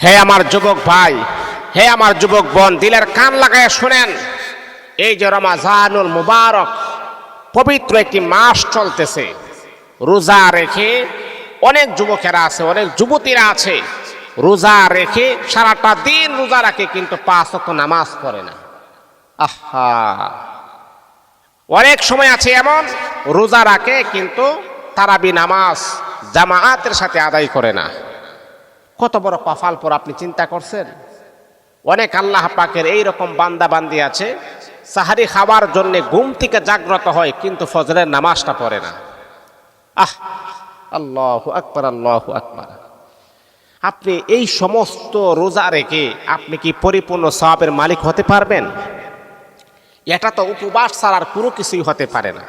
হে আমার যুবক ভাই, হে আমার যুবক বোন, দিলের কান লাগায় শুনেন। এই যে রমাজানুল মুবারক পবিত্র একটি মাস চলতেছে, রোজা রেখে অনেক যুবকেরা আছে, অনেক যুবতীরা আছে, রোজা রেখে সারাটা দিন রোজা রাখে কিন্তু 5 ওয়াক্ত নামাজ পড়ে না। আহা, অনেক সময় আছে এমন রোজা রাখে কিন্তু তারাবি নামাজ জামাআতের সাথে আদায় করে না। কত বড় কপাল পর আপনি চিন্তা করছেন? অনেক আল্লাহ পাকের এইরকম বান্দা বান্দি আছে, সাহারি খাওয়ার জন্য ঘুম থেকে জাগ্রত হয় কিন্তু ফজরের নামাজটা পড়ে না। আল্লাহু আকবার, আল্লাহু আকবার। আপনি এই সমস্ত রোজা রেখে আপনি কি পরিপূর্ণ সওয়াবের মালিক হতে পারবেন? এটা তো উপবাস ছাড়া আর কোনো কিছুই হতে পারে না।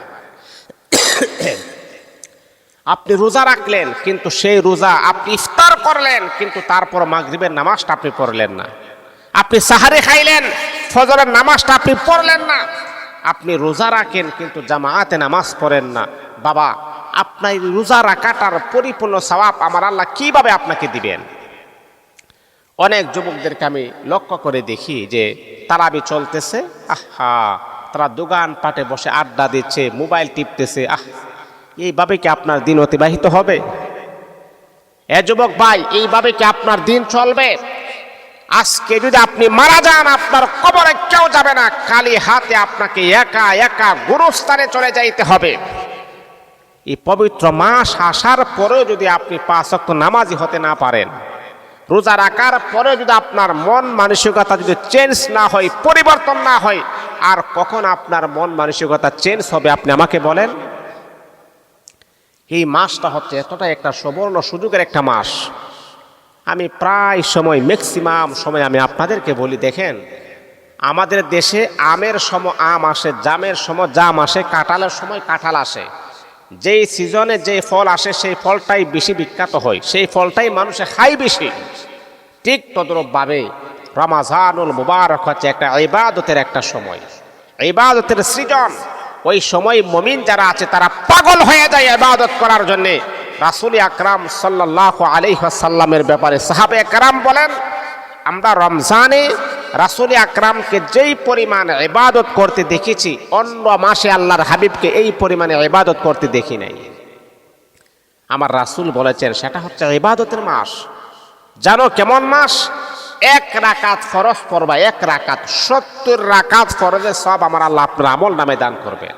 আপনি রোজা রাখলেন কিন্তু সেই রোজা আপনি ইফতার করলেন কিন্তু তারপর মাগরিবের নামাজটা আপনি পড়লেন না। আপনি সাহারি খাইলেন, ফজরের নামাজটা আপনি পড়লেন না। আপনি রোজা রাখেন কিন্তু জামাআতে নামাজ পড়েন না। বাবা, আপনার রোজা রাখাটার পরিপূর্ণ সওয়াব আমার আল্লাহ কিভাবে আপনাকে দিবেন? অনেক যুবকদেরকে আমি লক্ষ্য করে দেখি যে তারাবি চলতেছে, তারা দোকান পাটে বসে আড্ডা দিচ্ছে, মোবাইল টিপতেছে। এইভাবে কি আপনার দিন অতিবাহিত হবে? এ যুবক ভাই, এইভাবে কি আপনার দিন চলবে? আজকে যদি আপনি মারা যান, আপনার কবরে কেউ যাবে না, খালি হাতে আপনাকে একা একা গুরুস্থানে চলে যাইতে হবে। এই পবিত্র মাস আসার পরেও যদি আপনি 5 ওয়াক্ত নামাজি হতে না পারেন, রোজা রাখার পরেও যদি আপনার মন মানসিকতা যদি চেঞ্জ না হয়, পরিবর্তন না হয়, আর কখন আপনার মন মানসিকতা চেঞ্জ হবে আপনি আমাকে বলেন? এই মাসটা হচ্ছে এতটা একটা সুবর্ণ সুযোগের একটা মাস। আমি প্রায় সময়, ম্যাক্সিমাম সময় আমি আপনাদেরকে বলি, দেখেন আমাদের দেশে আমের সময় আম আসে, জামের সময় জাম আসে, কাঁঠালের সময় কাঁঠাল আসে। যেই সিজনে যে ফল আসে সেই ফলটাই বেশি বিখ্যাত হয়, সেই ফলটাই মানুষে খায় বেশি। ঠিক তদ্রূপভাবে রমাজানুল মুবারক হচ্ছে একটা ইবাদতের একটা সময়, ইবাদতের সৃজন। ওই সময় মুমিন যারা আছে তারা পাগল হয়ে যায় ইবাদত করার জন্য। রাসূল আকরাম সাল্লাল্লাহু আলাইহি ওয়াসাল্লামের ব্যাপারে সাহাবে একরাম বলেন, আমরা রমজানে রাসূল আকরামকে যেই পরিমাণ ইবাদত করতে দেখেছি, অন্য মাসে আল্লাহর হাবিবকে এই পরিমাণে ইবাদত করতে দেখি নাই। আমার রাসূল বলেছেন সেটা হচ্ছে ইবাদতের মাস। জানো কেমন মাস? 1 রাকাত ফরজ পড়বা, 1 রাকাত 70 রাকাত ফরজের সব আমার আল্লাহ আপনার আমল নামে দান করবেন।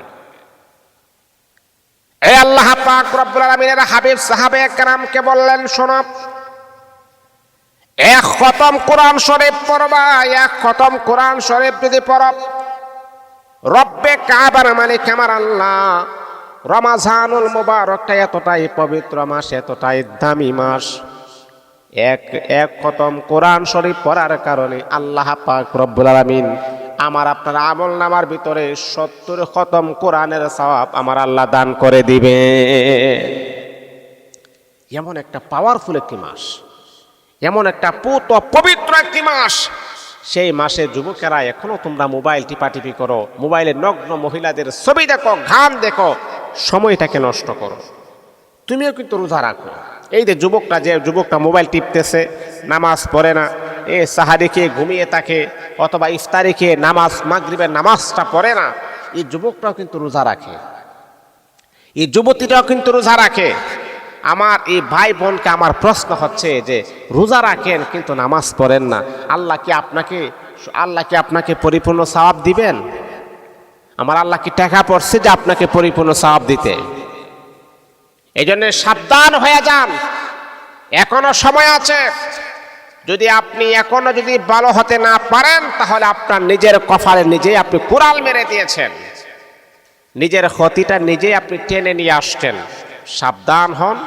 এই আল্লাহ পাক রব্বুল আলামিনের হাবিব সাহাবে একরামকে বললেন, শোনো, 1 খতম কোরআন শরীফ পড়বা, 1 খতম কোরআন শরীফ যদি পড়ো, রব্বে কাবার মালিক আমার আল্লাহ রমাজানুল মুবারকটা এতটাই পবিত্র মাস, এতটাই দামি মাস, এক খতম কোরআন শরীফ পড়ার কারণে আল্লাহ পাক রব্বুল আলামিন আমার আপনার আমল নামার ভিতরে 70 খতম কোরআনের সওয়াব আমার আল্লাহ দান করে দিবে। এমন একটা পাওয়ারফুল একটি মাস, এমন একটা পবিত্র একটি মাস। সেই মাসে যুবকেরা এখনো তোমরা মোবাইল টিপাটিপি করো, মোবাইলে নগ্ন মহিলাদের ছবি দেখো, গান দেখো, সময়টাকে নষ্ট করো। তুমিও কিন্তু রোজা রাখো। এই যে যুবকটা মোবাইল টিপতেছে, নামাজ পড়ে না, সাহারি খেয়ে ঘুমিয়ে থাকে, অথবা ইফতারি খেয়ে নামাজ মাগরিবের নামাজটা পড়ে না, এই যুবকটাও কিন্তু রোজা রাখে, এই যুবতীটাও কিন্তু রোজা রাখে। আমার এই ভাই বোনকে আমার প্রশ্ন হচ্ছে যে রোজা রাখেন কিন্তু নামাজ পড়েন না, আল্লাহ কি আপনাকে পরিপূর্ণ সওয়াব দিবেন? আমার আল্লাহ কি টাকা পড়ছে যে আপনাকে পরিপূর্ণ সওয়াব দিতে? এই জন্য সাবধান হয়ে যান, এখনো সময় আছে। যদি আপনি এখনো ভালো হতে না পারেন, তাহলে আপনার নিজের কপালে নিজেই আপনি কুড়াল মেরে দিয়েছেন, নিজের ক্ষতিটা নিজেই আপনি টেনে নিয়ে আসছেন। সাবধান হন,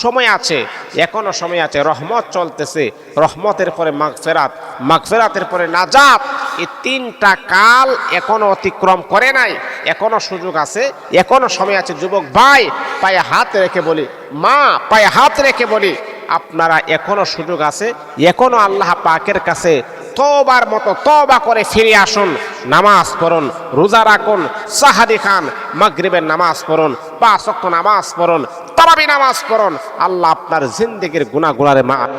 সময় আছে, এখনো সময় আছে। রহমত চলতেছে, রহমতের পরে মাগফিরাত, মাগফিরাতের পরে নাজাত। এই 3টা কাল এখনো অতিক্রম করে নাই, এখনো সুযোগ আছে, এখনো সময় আছে। যুবক ভাই, পায়ে হাত রেখে বলি, মা পায়ে হাত রেখে বলি, আপনারা এখনো সুযোগ আছে, এখনো আল্লাহ পাকের কাছে তওবার মতো তওবা করে ফিরে আসুন। নামাজ পড়ুন, রোজা রাখুন, সাহারি খান, মাগরিবের নামাজ পড়ুন, 5 ওয়াক্ত নামাজ পড়ুন, তারাবি নামাজ পড়ুন। আল্লাহ আপনার জিন্দেগির গুনাহগুলোরে মাফ